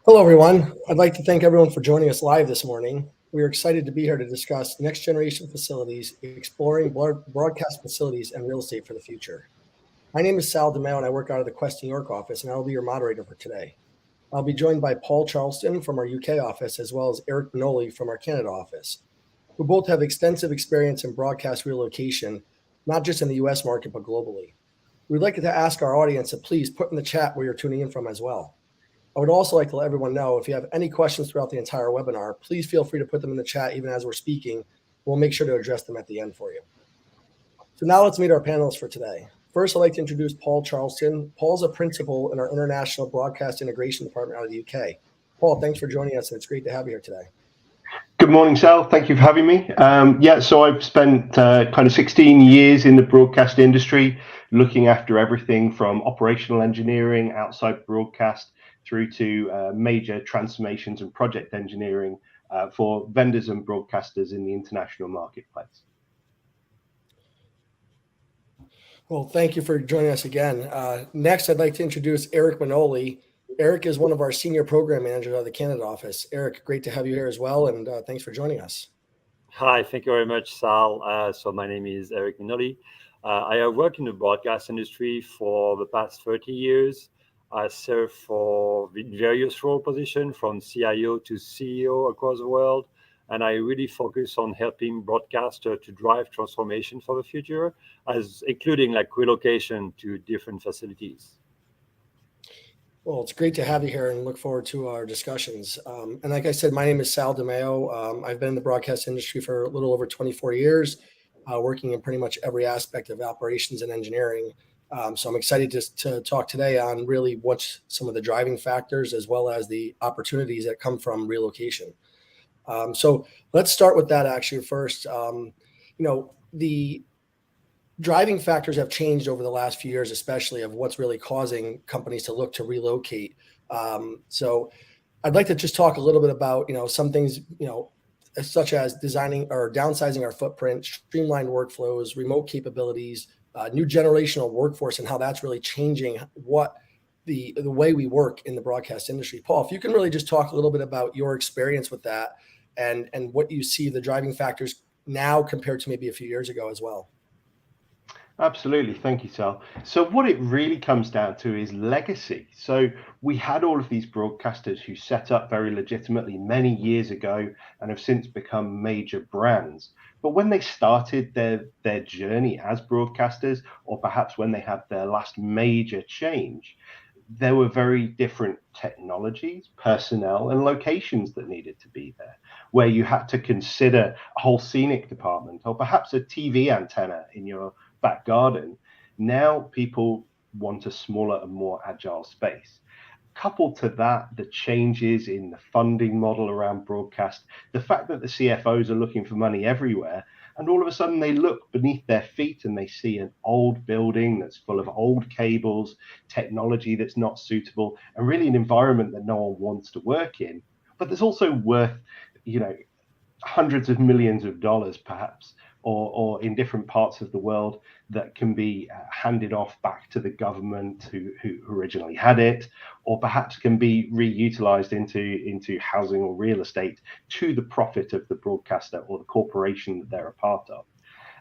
Hello, everyone. I'd like to thank everyone for joining us live this morning. We are excited to be here to discuss next generation facilities, exploring broadcast facilities and real estate for the future. My name is Sal DeMeo, and I work out of the Quest New York office, and I will be your moderator for today. I'll be joined by Paul Charleston from our UK office, as well as Eric Benoli from our Canada office, who both have extensive experience in broadcast relocation, not just in the US market, but globally. We'd like to ask our audience to please put in the chat where you're tuning in from as well. I would also like to let everyone know if you have any questions throughout the entire webinar, please feel free to put them in the chat even as we're speaking. We'll make sure to address them at the end for you. So now let's meet our panelists for today. First, I'd like to introduce Paul Charleston. Paul's a principal in our International Broadcast Integration Department out of the UK. Paul, thanks for joining us, and it's great to have you here today. Good morning, Sal. Thank you for having me. So I've spent kind of 16 years in the broadcast industry, looking after everything from operational engineering, outside broadcast, through to major transformations and project engineering for vendors and broadcasters in the international marketplace. Well, thank you for joining us again. Next, I'd like to introduce Eric Benoli. Eric is one of our senior program managers out of the Canada office. Eric, great to have you here as well, and thanks for joining us. Hi, thank you very much, Sal. So my name is Eric Benoli. I have worked in the broadcast industry for the past 30 years. I serve for various role positions from CIO to CEO across the world. And I really focus on helping broadcasters to drive transformation for the future, including like relocation to different facilities. Well, it's great to have you here and look forward to our discussions. And like I said, my name is Sal DeMeo. I've been in the broadcast industry for a little over 24 years, working in pretty much every aspect of operations and engineering. So I'm excited to talk today on really what's some of the driving factors as well as the opportunities that come from relocation. So let's start with that actually first. The driving factors have changed over the last few years, especially of what's really causing companies to look to relocate. So I'd like to just talk a little bit about, some things, such as designing or downsizing our footprint, streamlined workflows, remote capabilities, new generational workforce, and how that's really changing what the way we work in the broadcast industry. Paul, if you can really just talk a little bit about your experience with that and what you see the driving factors now compared to maybe a few years ago as well. Absolutely. Thank you, Sal. So what it really comes down to is legacy. So we had all of these broadcasters who set up very legitimately many years ago and have since become major brands. But when they started their journey as broadcasters, or perhaps when they had their last major change, there were very different technologies, personnel, and locations that needed to be there, where you had to consider a whole scenic department or perhaps a TV antenna in your back garden. Now people want a smaller and more agile space. Coupled to that, the changes in the funding model around broadcast, the fact that the CFOs are looking for money everywhere, and all of a sudden they look beneath their feet and they see an old building that's full of old cables, technology that's not suitable, and really an environment that no one wants to work in. But there's also worth, hundreds of millions of dollars perhaps, or in different parts of the world that can be handed off back to the government who originally had it, or perhaps can be reutilized into housing or real estate to the profit of the broadcaster or the corporation that they're a part of.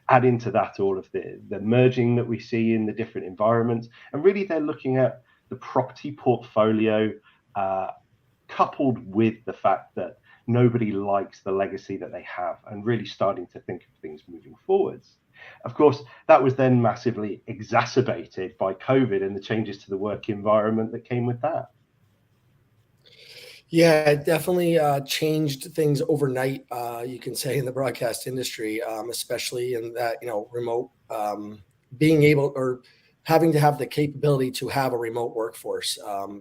Add into that all of the merging that we see in the different environments, and really they're looking at the property portfolio coupled with the fact that nobody likes the legacy that they have and really starting to think of things moving forwards. Of course, that was then massively exacerbated by COVID and the changes to the work environment that came with that. Yeah, it definitely changed things overnight, you can say, in the broadcast industry, especially in that, remote, being able or having to have the capability to have a remote workforce.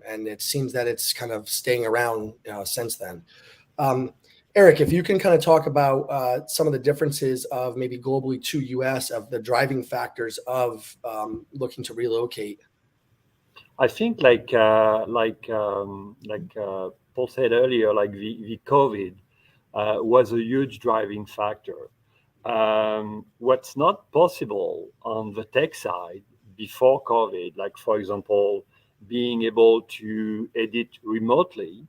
And it seems that it's kind of staying around since then. Eric, if you can kind of talk about some of the differences of maybe globally to US of the driving factors of looking to relocate. I think like Paul said earlier, like the COVID was a huge driving factor. What's not possible on the tech side before COVID, like for example, being able to edit remotely,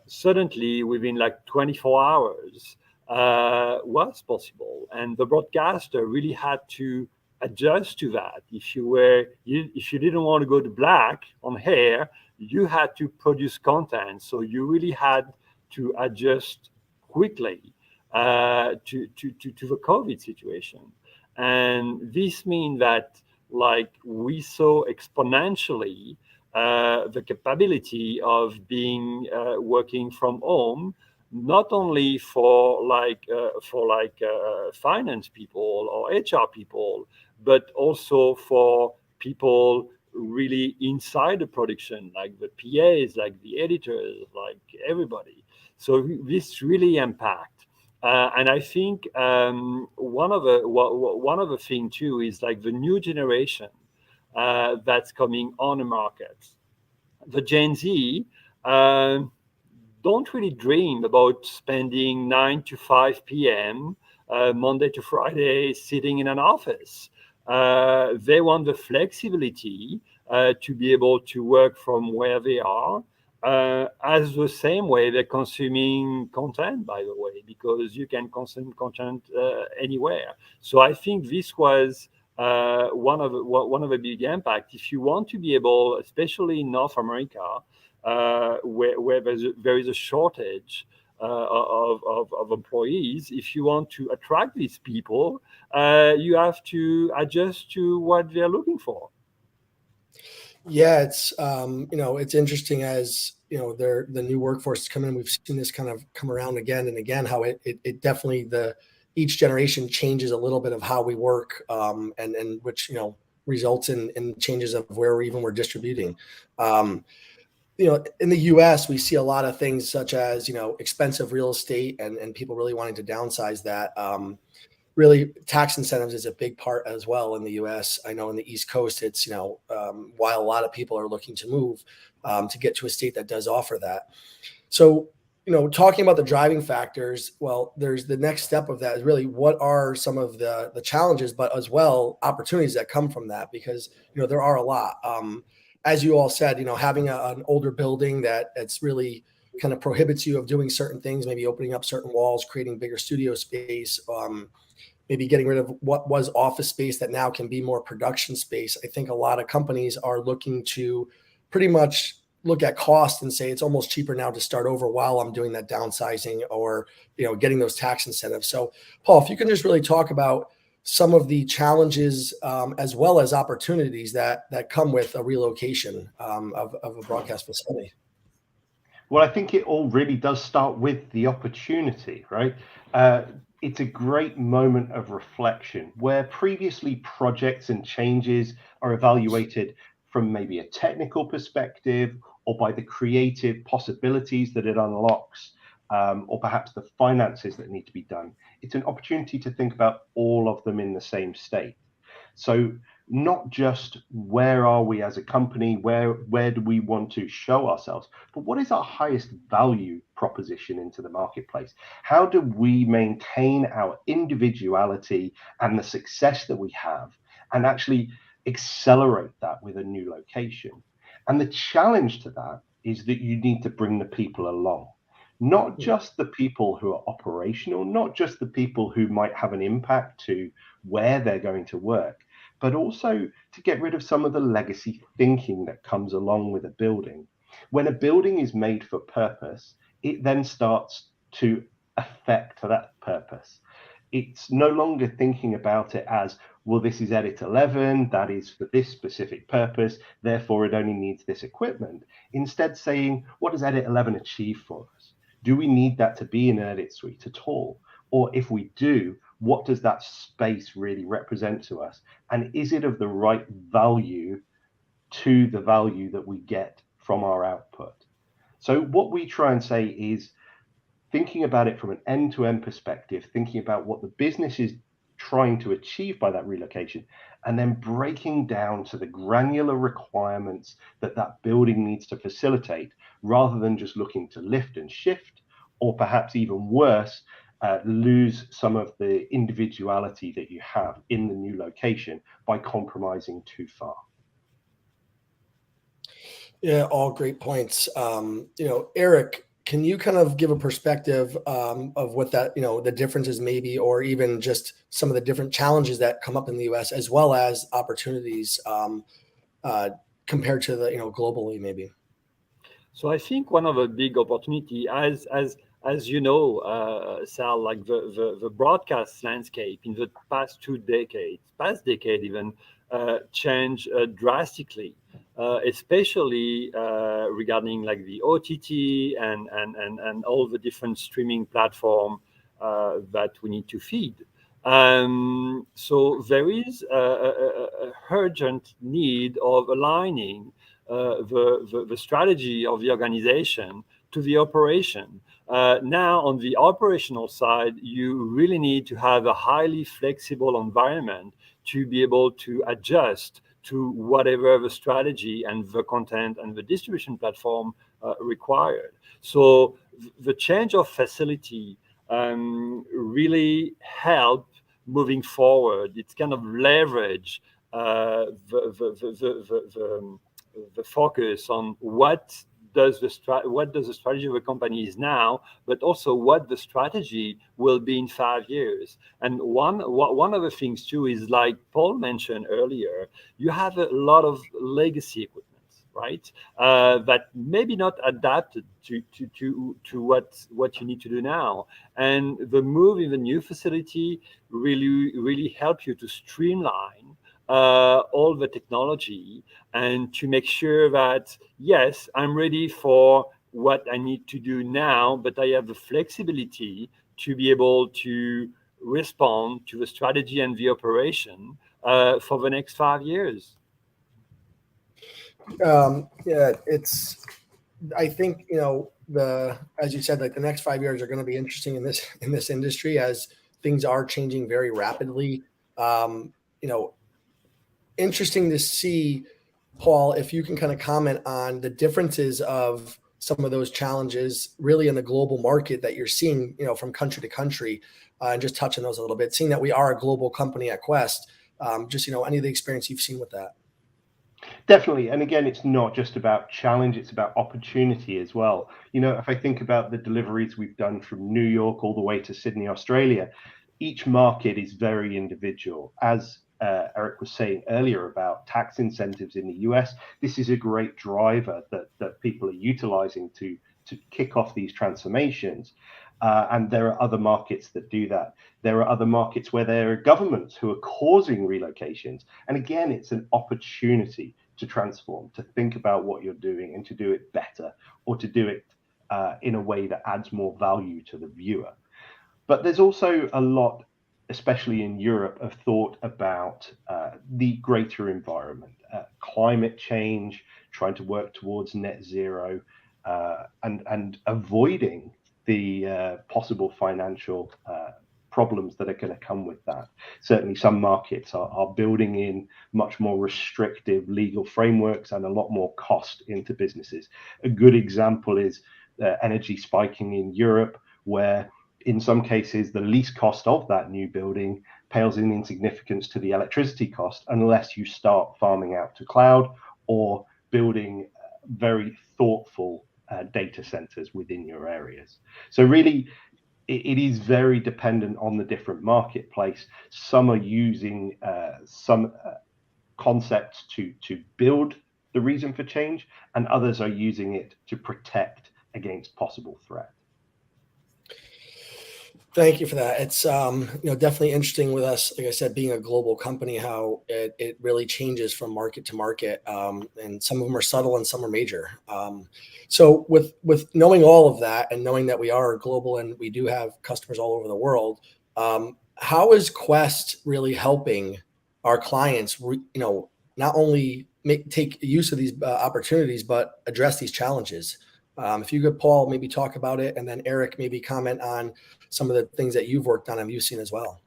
suddenly within like 24 hours was possible, and the broadcaster really had to adjust to that. If you didn't want to go to black on air, you had to produce content, so you really had to adjust quickly to the COVID situation. And this means that like we saw exponentially the capability of being working from home, not only for finance people or HR people, but also for people really inside the production, like the PAs, like the editors, like everybody. So this really impact. And I think one of the thing too is like the new generation that's coming on the market. The Gen Z uh, don't really dream about spending 9 to 5 p.m. Monday to Friday sitting in an office. They want the flexibility to be able to work from where they are. As the same way they're consuming content, by the way, because you can consume content anywhere. So I think this was one of the big impact. If you want to be able, especially in North America, where there is a shortage of employees, if you want to attract these people, you have to adjust to what they're looking for. Yeah, it's interesting as the new workforce is coming in. We've seen this kind of come around again and again. How it definitely each generation changes a little bit of how we work, and which results in changes of where we're distributing. In the US, we see a lot of things such as, expensive real estate and people really wanting to downsize that. Really, tax incentives is a big part as well in the US. I know in the East Coast, it's, while a lot of people are looking to move to get to a state that does offer that. So, talking about the driving factors, well, there's the next step of that is really what are some of the challenges, but as well opportunities that come from that, because there are a lot. As you all said, having an older building that it's really kind of prohibits you of doing certain things, maybe opening up certain walls, creating bigger studio space, maybe getting rid of what was office space that now can be more production space. I think a lot of companies are looking to pretty much look at cost and say it's almost cheaper now to start over while I'm doing that downsizing or getting those tax incentives. So Paul, if you can just really talk about some of the challenges as well as opportunities that come with a relocation of a broadcast facility. Well, I think it all really does start with the opportunity, right? It's a great moment of reflection where previously projects and changes are evaluated from maybe a technical perspective or by the creative possibilities that it unlocks, or perhaps the finances that need to be done. It's an opportunity to think about all of them in the same state. So not just where are we as a company, where do we want to show ourselves, but what is our highest value proposition into the marketplace? How do we maintain our individuality and the success that we have and actually accelerate that with a new location? And the challenge to that is that you need to bring the people along. Not just the people who are operational, not just the people who might have an impact to where they're going to work, but also to get rid of some of the legacy thinking that comes along with a building. When a building is made for purpose, it then starts to affect that purpose. It's no longer thinking about it as, well, this is Edit 11, that is for this specific purpose, therefore it only needs this equipment. Instead saying, what does Edit 11 achieve for us? Do we need that to be in an edit suite at all? Or if we do, what does that space really represent to us? And is it of the right value to the value that we get from our output? So what we try and say is thinking about it from an end-to-end perspective, thinking about what the business is trying to achieve by that relocation, and then breaking down to the granular requirements that that building needs to facilitate, rather than just looking to lift and shift, or perhaps even worse, lose some of the individuality that you have in the new location by compromising too far. Yeah, all great points. Eric, can you kind of give a perspective of what that, the differences maybe, or even just some of the different challenges that come up in the U.S. as well as opportunities uh, compared to the, globally maybe? So I think one of the big opportunity, as you know, Sal, like the broadcast landscape in the past 2 decades, past decade even, changed drastically, especially regarding like the OTT and all the different streaming platform that we need to feed. So there is a urgent need of aligning the strategy of the organization to the operation. Now, on the operational side, you really need to have a highly flexible environment to be able to adjust to whatever the strategy and the content and the distribution platform required. So the change of facility really help moving forward. It's kind of leverage the focus on what does the strategy of the company is now, but also what the strategy will be in 5 years. And one of the things too is, like Paul mentioned earlier, you have a lot of legacy equipment, right? That maybe not adapted to what you need to do now. And the move in the new facility really help you to streamline all the technology and to make sure that, yes, I'm ready for what I need to do now, but I have the flexibility to be able to respond to the strategy and the operation for the next 5 years. Yeah, I think, as you said, like the next 5 years are going to be interesting in this industry as things are changing very rapidly. Um, you know, Interesting to see, Paul, if you can kind of comment on the differences of some of those challenges really in the global market that you're seeing, from country to country, and just touch on those a little bit, seeing that we are a global company at Quest. Just, any of the experience you've seen with that. Definitely. And again, it's not just about challenge, it's about opportunity as well. If I think about the deliveries we've done from New York all the way to Sydney, Australia, each market is very individual. As Eric was saying earlier about tax incentives in the US, this is a great driver that people are utilizing to kick off these transformations. And there are other markets that do that. There are other markets where there are governments who are causing relocations. And again, it's an opportunity to transform, to think about what you're doing and to do it better, or to do it in a way that adds more value to the viewer. But there's also a lot, especially in Europe, of thought about the greater environment, climate change, trying to work towards net zero, and avoiding the possible financial problems that are going to come with that. Certainly, some markets are building in much more restrictive legal frameworks and a lot more cost into businesses. A good example is energy spiking in Europe, where in some cases the lease cost of that new building pales in insignificance to the electricity cost unless you start farming out to cloud or building very thoughtful data centers within your areas. So really, it is very dependent on the different marketplace. Some are using some concepts to build the reason for change, and others are using it to protect against possible threat. Thank you for that. It's definitely interesting with us, like I said, being a global company, how it really changes from market to market, and some of them are subtle and some are major. So with knowing all of that and knowing that we are global and we do have customers all over the world, how is Quest really helping our clients? Not only take use of these opportunities, but address these challenges. If you could, Paul, maybe talk about it, and then Eric, maybe comment on some of the things that you've worked on and you've seen as well.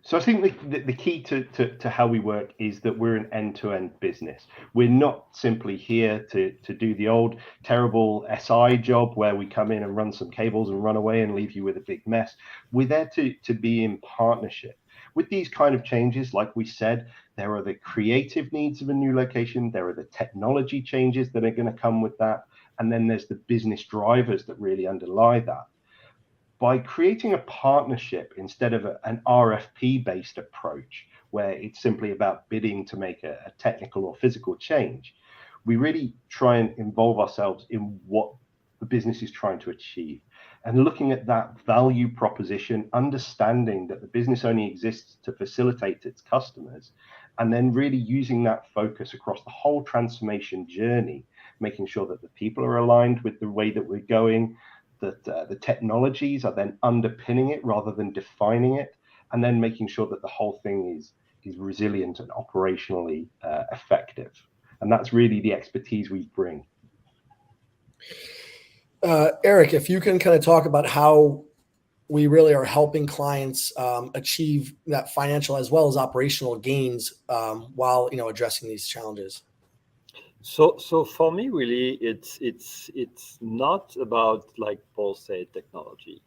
So I think the key to how we work is that we're an end-to-end business. We're not simply here to do the old terrible SI job where we come in and run some cables and run away and leave you with a big mess. We're there to be in partnership. with these kind of changes, like we said, there are the creative needs of a new location, there are the technology changes that are going to come with that, and then there's the business drivers that really underlie that. By creating a partnership instead of an RFP-based approach, where it's simply about bidding to make a technical or physical change, we really try and involve ourselves in what the business is trying to achieve. And looking at that value proposition, understanding that the business only exists to facilitate its customers, and then really using that focus across the whole transformation journey, making sure that the people are aligned with the way that we're going, that the technologies are then underpinning it rather than defining it, and then making sure that the whole thing is resilient and operationally effective. And that's really the expertise we bring. Eric, if you can kind of talk about how we really are helping clients achieve that financial as well as operational gains while addressing these challenges. So for me, really, it's not about, like Paul said, technology.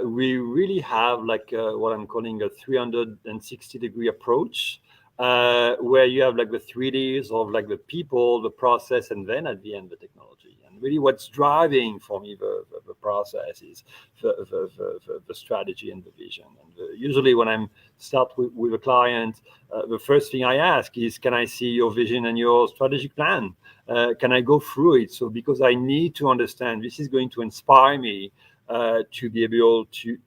We really have like what I'm calling a 360-degree approach, where you have like the 3Ds of like the people, the process, and then at the end the technology. And really, what's driving for me the process is the strategy and the vision. And usually, when I'm start with a client, the first thing I ask is, can I see your vision and your strategic plan? Can I go through it? So because I need to understand, this is going to inspire me to be able to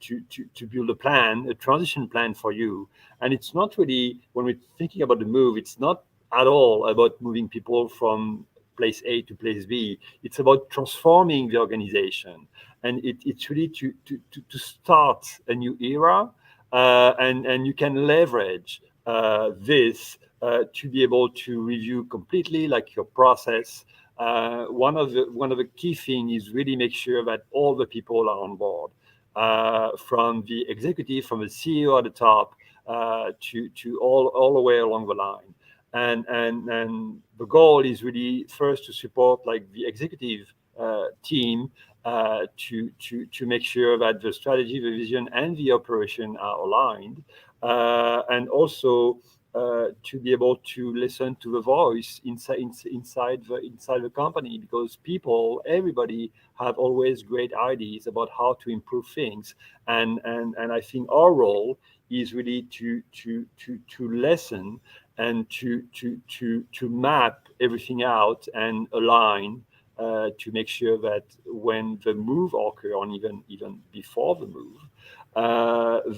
build a plan, a transition plan for you. And it's not really, when we're thinking about the move, it's not at all about moving people from place A to place B. It's about transforming the organization. And it's really to start a new era. And you can leverage this to be able to review completely like your process. One of the key things is really make sure that all the people are on board, from the executive, from the CEO at the top, to all the way along the line. And the goal is really first to support like the executive team to make sure that the strategy, the vision, and the operation are aligned, and also to be able to listen to the voice inside the company, because people, everybody, have always great ideas about how to improve things, and I think our role is really to listen and to map everything out and align to make sure that when the move occurs, or even before the move,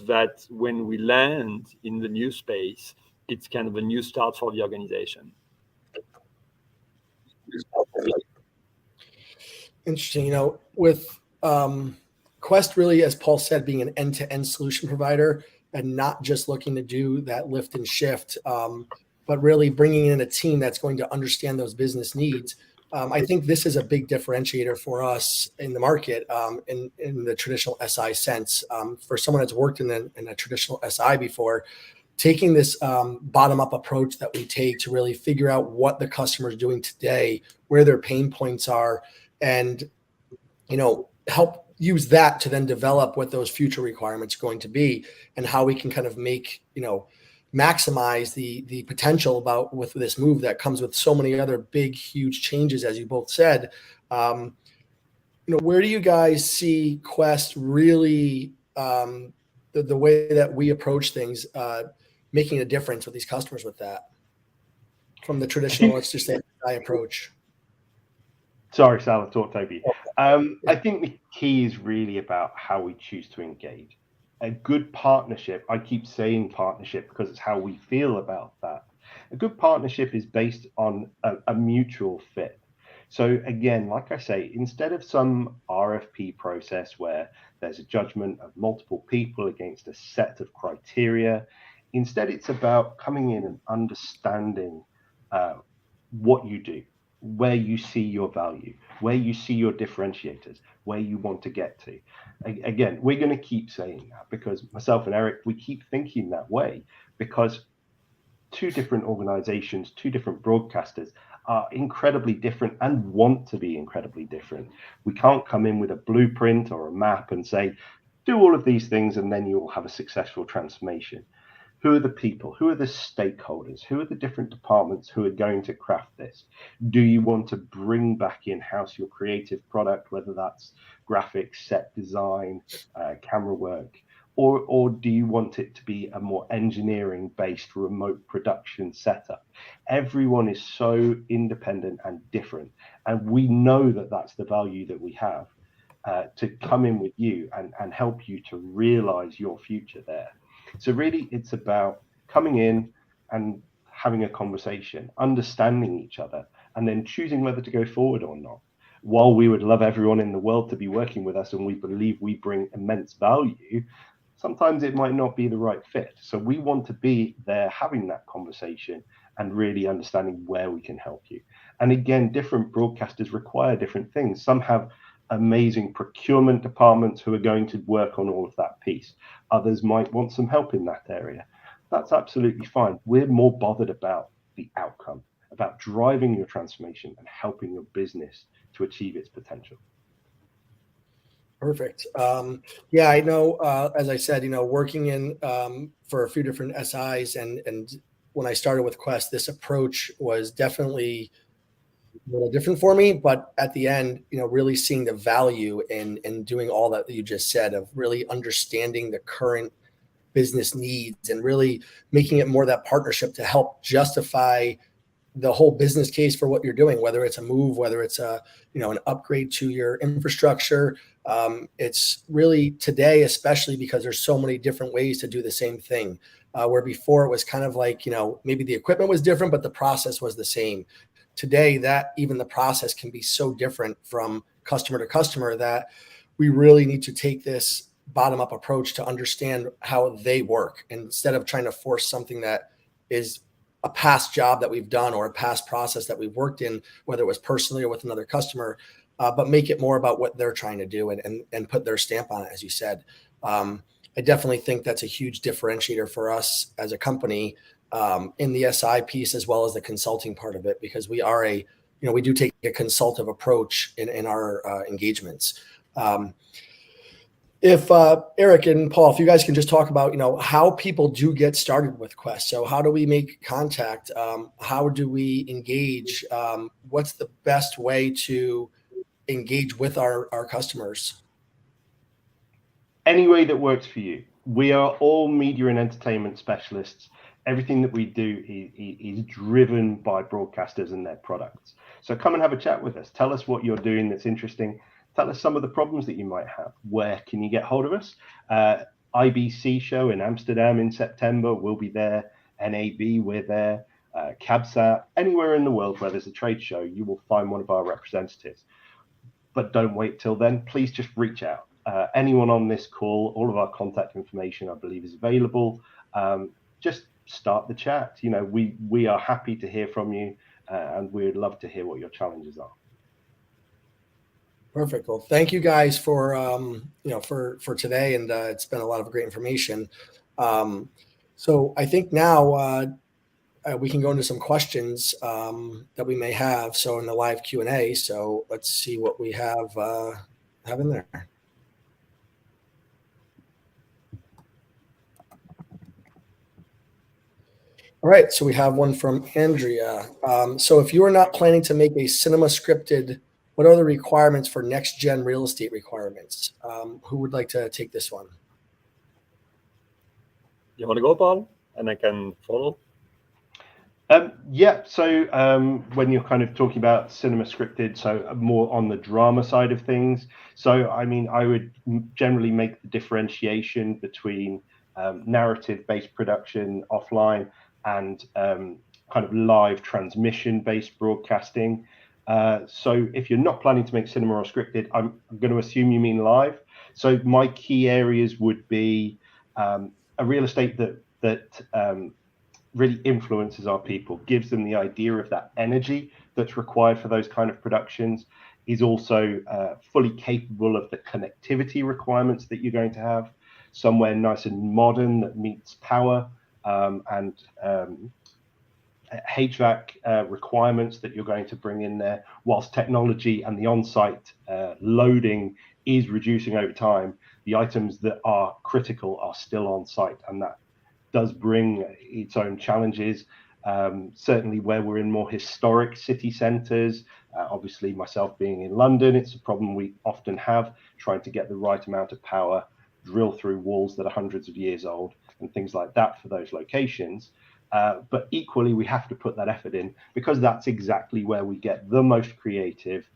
that when we land in the new space, it's kind of a new start for the organization. Interesting. With Quest really, as Paul said, being an end-to-end solution provider and not just looking to do that lift and shift, but really bringing in a team that's going to understand those business needs. I think this is a big differentiator for us in the market, in the traditional SI sense. For someone that's worked in a traditional SI before, taking this bottom-up approach that we take to really figure out what the customer is doing today, where their pain points are, and help use that to then develop what those future requirements are going to be, and how we can kind of make maximize the potential with this move that comes with so many other big, huge changes, as you both said. Where do you guys see Quest really, the way that we approach things, making a difference with these customers with that, from the traditional, let's just say, SI approach? Sorry, Sal, I talked over you. I think the key is really about how we choose to engage. A good partnership, I keep saying partnership because it's how we feel about that. A good partnership is based on a mutual fit. So again, like I say, instead of some RFP process where there's a judgment of multiple people against a set of criteria, instead it's about coming in and understanding what you do, where you see your value, where you see your differentiators, where you want to get to. Again, we're going to keep saying that because myself and Eric, we keep thinking that way, because two different organizations, two different broadcasters are incredibly different and want to be incredibly different. We can't come in with a blueprint or a map and say, Do all of these things, and then you'll have a successful transformation. Who are the people? Who are the stakeholders? Who are the different departments who are going to craft this? Do you want to bring back in-house your creative product, whether that's graphics, set design, camera work, or do you want it to be a more engineering-based remote production setup? Everyone is so independent and different, and we know that that's the value that we have to come in with you and help you to realize your future there. So really, it's about coming in and having a conversation, understanding each other, and then choosing whether to go forward or not. While we would love everyone in the world to be working with us and we believe we bring immense value, sometimes it might not be the right fit. So we want to be there having that conversation and really understanding where we can help you. And again, different broadcasters require different things. Some have amazing procurement departments who are going to work on all of that piece. Others might want some help in that area. That's absolutely fine. We're more bothered about the outcome, about driving your transformation and helping your business to achieve its potential. Perfect. Yeah, I know, as I said, working in for a few different SIs, and when I started with Quest, this approach was definitely a little different for me, but at the end, really seeing the value in doing all that you just said, of really understanding the current business needs and really making it more that partnership to help justify the whole business case for what you're doing, whether it's a move, whether it's an upgrade to your infrastructure. It's really today, especially because there's so many different ways to do the same thing, where before it was kind of like, maybe the equipment was different, but the process was the same. Today, that even the process can be so different from customer to customer that we really need to take this bottom up approach to understand how they work, instead of trying to force something that is a past job that we've done or a past process that we've worked in, whether it was personally or with another customer, but make it more about what they're trying to do and put their stamp on it, as you said. I definitely think that's a huge differentiator for us as a company, in the SI piece as well as the consulting part of it, because we are we do take a consultative approach in our engagements. If Eric and Paul, if you guys can just talk about, how people do get started with Quest. So how do we make contact? How do we engage? What's the best way to engage with our customers? Any way that works for you. We are all media and entertainment specialists. Everything that we do is driven by broadcasters and their products. So come and have a chat with us. Tell us what you're doing that's interesting. Tell us some of the problems that you might have. Where can you get hold of us? IBC show in Amsterdam in September, we'll be there. NAB, we're there. CABSAT, anywhere in the world where there's a trade show, you will find one of our representatives. But don't wait till then. Please just reach out. Anyone on this call, all of our contact information, I believe, is available. Just start the chat. We are happy to hear from you, and we'd love to hear what your challenges are. Perfect. Well, thank you guys for for today, and it's been a lot of great information. So I think now we can go into some questions that we may have. So in the live Q&A. So let's see what we have in there. All right, so we have one from Andrea. So if you are not planning to make a cinema scripted, what are the requirements for next gen real estate requirements? Who would like to take this one? You want to go, Paul? And I can follow. Yeah, so when you're kind of talking about cinema scripted, so more on the drama side of things. So, I mean, I would generally make the differentiation between narrative-based production offline and kind of live transmission-based broadcasting. So if you're not planning to make cinema or scripted, I'm going to assume you mean live. So my key areas would be a real estate that really influences our people, gives them the idea of that energy that's required for those kind of productions, is also fully capable of the connectivity requirements that you're going to have, somewhere nice and modern that meets power and HVAC requirements that you're going to bring in there, whilst technology and the on-site loading is reducing over time. the items that are critical are still on site, and that does bring its own challenges. Certainly where we're in more historic city centres, obviously myself being in London, it's a problem we often have, trying to get the right amount of power, drill through walls that are hundreds of years old and things like that for those locations. But equally, we have to put that effort in, because that's exactly where we get the most creative,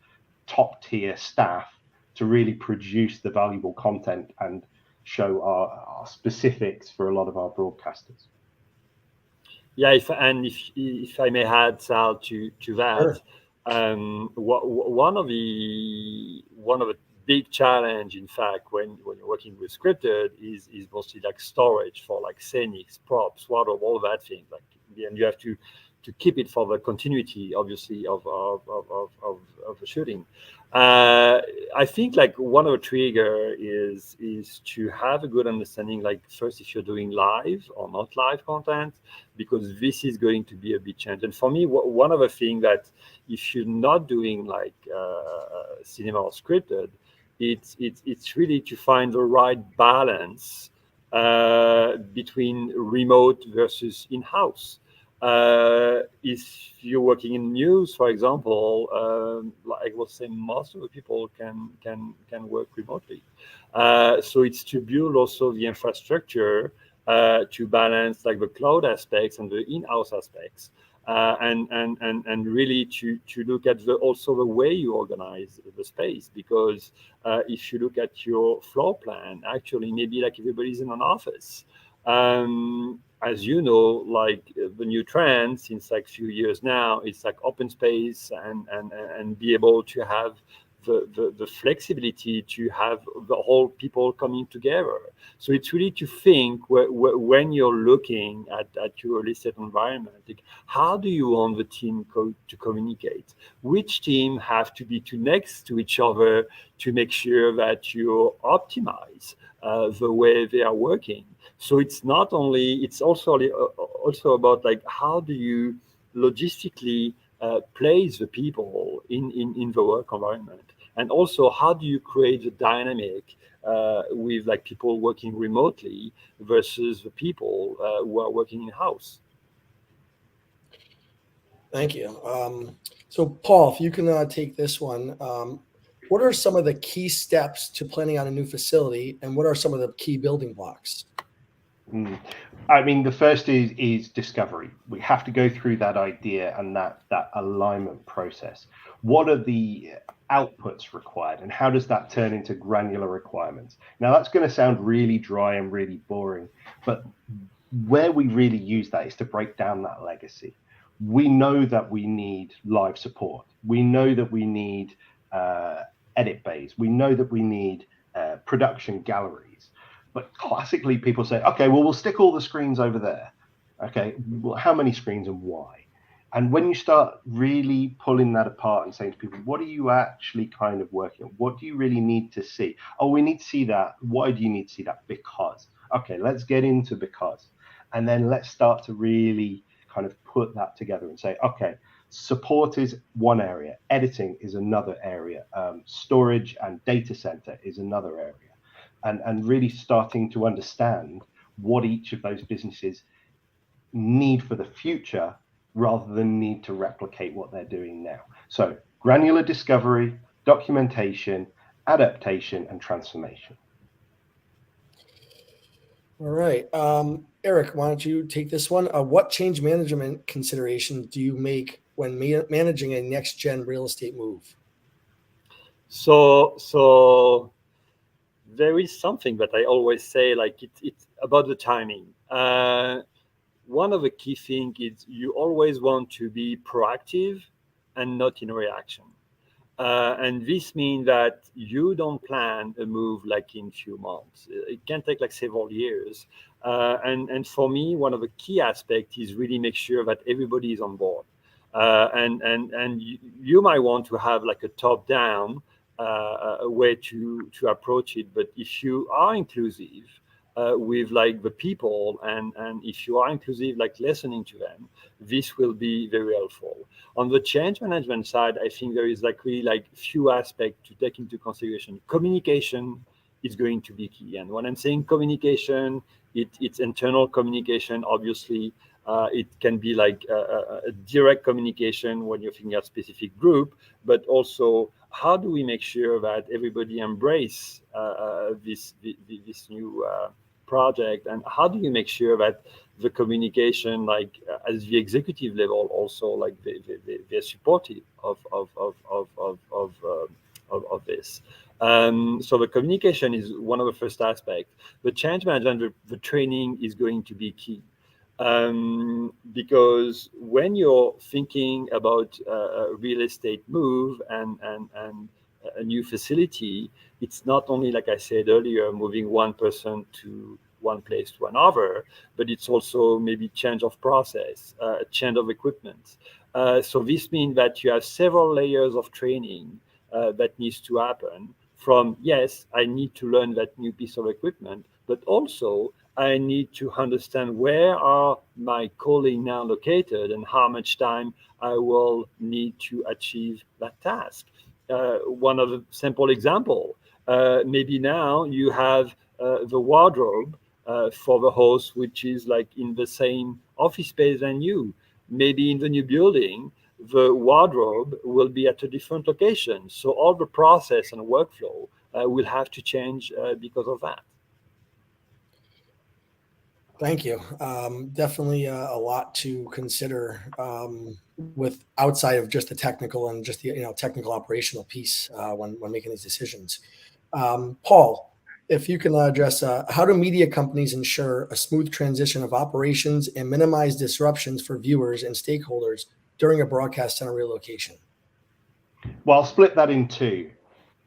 top tier staff to really produce the valuable content and show our specifics for a lot of our broadcasters. Yeah, if I may add, Sal, to that, Sure. one of the big challenge, in fact, when you're working with scripted, is mostly like storage for like scenics, props, water, all that thing. Like, and you have to keep it for the continuity, obviously, of the shooting. I think like one of the trigger is to have a good understanding, like first, if you're doing live or not live content, because this is going to be a big change. And for me, one of the things that if you're not doing like cinema or scripted, it's really to find the right balance between remote versus in-house. If you're working in news, for example, like I was saying, most of the people can work remotely. So it's to build also the infrastructure to balance like the cloud aspects and the in-house aspects, and really to look at also the way you organize the space. Because if you look at your floor plan, actually maybe like everybody's in an office. As you know, like the new trend since like few years now, it's like open space and be able to have the flexibility to have the whole people coming together. So it's really to think when you're looking at your listed environment, like how do you want the team to communicate? Which team have to be next to each other to make sure that you optimize the way they are working? So it's not only, it's also about like how do you logistically place the people in the work environment, and also how do you create the dynamic with like people working remotely versus the people who are working in house. Thank you. So, Paul, if you can take this one, what are some of the key steps to planning on a new facility, and what are some of the key building blocks? I mean, the first is discovery. We have to go through that idea and that alignment process. What are the outputs required, and how does that turn into granular requirements? Now, that's going to sound really dry and really boring, but where we really use that is to break down that legacy. We know that we need live support. We know that we need edit bays. We know that we need production galleries. But classically, people say, okay, well, we'll stick all the screens over there. Okay, well, how many screens and why? And when you start really pulling that apart and saying to people, what are you actually kind of working on? What do you really need to see? Oh, we need to see that. Why do you need to see that? Because. Okay, let's get into because. And then let's start to really kind of put that together and say, okay, support is one area, editing is another area, storage and data center is another area. And really starting to understand what each of those businesses need for the future rather than need to replicate what they're doing now. So granular discovery, documentation, adaptation, and transformation. All right. Eric, why don't you take this one? What change management considerations do you make when managing a next-gen real estate move? So there is something that I always say, like it's about the timing. One of the key things is you always want to be proactive and not in reaction. And this means that you don't plan a move like in few months. It can take like several years. And for me, one of the key aspects is really make sure that everybody is on board. And you might want to have like a top-down a way to approach it. But if you are inclusive with like the people, and if you are inclusive, like listening to them, this will be very helpful. On the change management side, I think there is like really like few aspects to take into consideration. Communication is going to be key. And when I'm saying communication, it's internal communication, obviously. It can be like a direct communication when you're thinking of a specific group, but also how do we make sure that everybody embrace this new project, and how do you make sure that the communication, like at the executive level, also like they're supportive of this. So the communication is one of the first aspects. The change management, the training is going to be key. Because when you're thinking about a real estate move and a new facility, it's not only, like I said earlier, moving one person to one place to another, but it's also maybe change of process, change of equipment. So this means that you have several layers of training that needs to happen from, yes, I need to learn that new piece of equipment, but also I need to understand where are my colleagues now located and how much time I will need to achieve that task. One of the simple example, maybe now you have the wardrobe for the host, which is like in the same office space than you. Maybe in the new building, the wardrobe will be at a different location. So all the process and workflow will have to change because of that. Thank you. Definitely a lot to consider with outside of just the technical and just the technical operational piece when making these decisions. Paul, if you can address how do media companies ensure a smooth transition of operations and minimize disruptions for viewers and stakeholders during a broadcast center relocation? Well, I'll split that in two.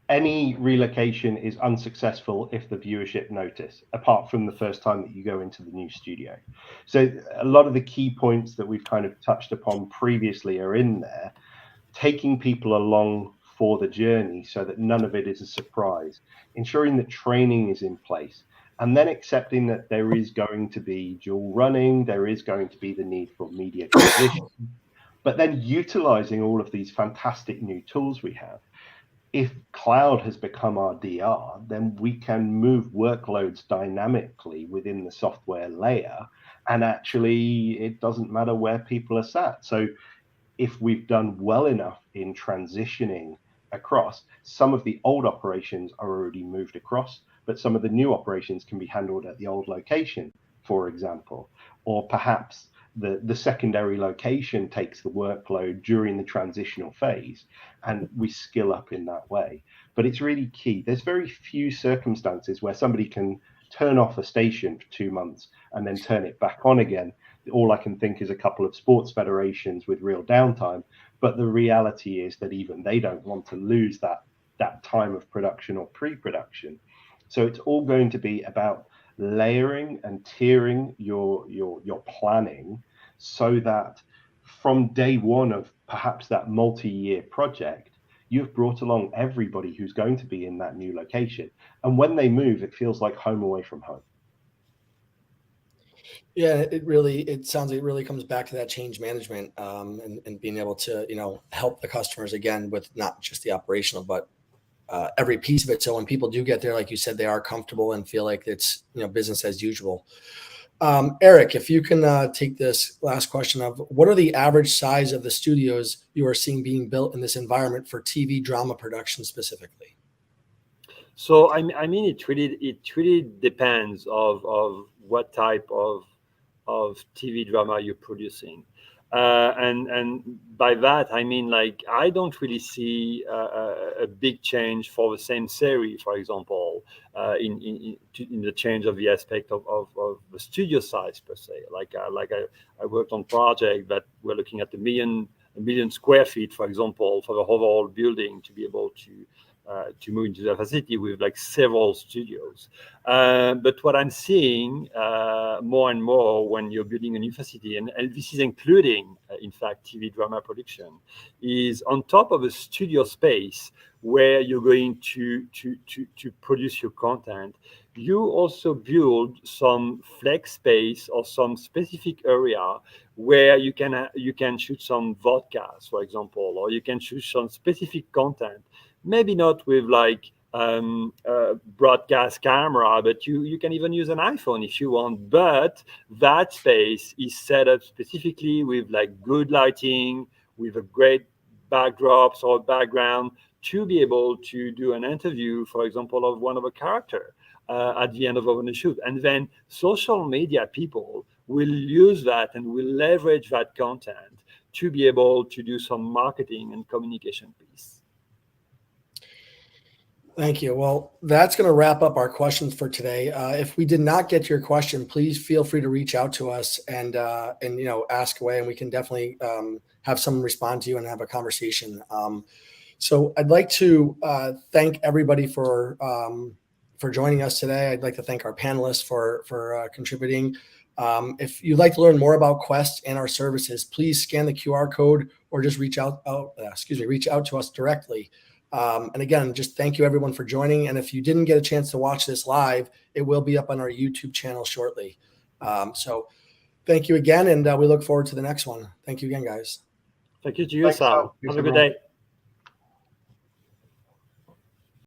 Any relocation is unsuccessful if the viewership notice, apart from the first time that you go into the new studio. So a lot of the key points that we've kind of touched upon previously are in there, taking people along for the journey so that none of it is a surprise, ensuring that training is in place, and then accepting that there is going to be dual running, there is going to be the need for media transition, but then utilizing all of these fantastic new tools we have. If cloud has become our DR, then we can move workloads dynamically within the software layer, and actually it doesn't matter where people are sat. So if we've done well enough in transitioning across, some of the old operations are already moved across, but some of the new operations can be handled at the old location, for example, or perhaps the secondary location takes the workload during the transitional phase, and we skill up in that way. But it's really key. There's very few circumstances where somebody can turn off a station for 2 months and then turn it back on again. All I can think is a couple of sports federations with real downtime, but the reality is that even they don't want to lose that time of production or pre-production. So it's all going to be about layering and tiering your planning so that from day one of perhaps that multi-year project, you've brought along everybody who's going to be in that new location. And when they move, it feels like home away from home. Yeah, it sounds like it really comes back to that change management and being able to, help the customers again with not just the operational, but every piece of it. So when people do get there, like you said, they are comfortable and feel like it's, business as usual. Eric, if you can take this last question of what are the average size of the studios you are seeing being built in this environment for TV drama production specifically? So I mean, it really depends of what type of TV drama you're producing, and by that I mean, like, I don't really see a big change for the same series, for example, in the change of the aspect of the studio size per se. Like I worked on project that we're looking at a million square feet, for example, for the overall building to be able to move into the facility with like several studios. But what I'm seeing more and more when you're building a new facility, and this is including, in fact, TV drama production, is on top of a studio space where you're going to produce your content, you also build some flex space or some specific area where you can shoot some vodcasts, for example, or you can shoot some specific content. Maybe not with like broadcast camera, but you can even use an iPhone if you want. But that space is set up specifically with like good lighting, with a great backdrops or background to be able to do an interview, for example, of one of a character at the end of a shoot. And then social media people will use that and will leverage that content to be able to do some marketing and communication piece. Thank you. Well, that's going to wrap up our questions for today. If we did not get to your question, please feel free to reach out to us and ask away, and we can definitely have someone respond to you and have a conversation. So I'd like to thank everybody for joining us today. I'd like to thank our panelists for contributing. If you'd like to learn more about Quest and our services, please scan the QR code or just reach out to us directly. And again, just thank you everyone for joining. And if you didn't get a chance to watch this live, it will be up on our YouTube channel shortly. So thank you again. And we look forward to the next one. Thank you again, guys. Thank you to you, Thanks, Sal. Sal. Have a good day.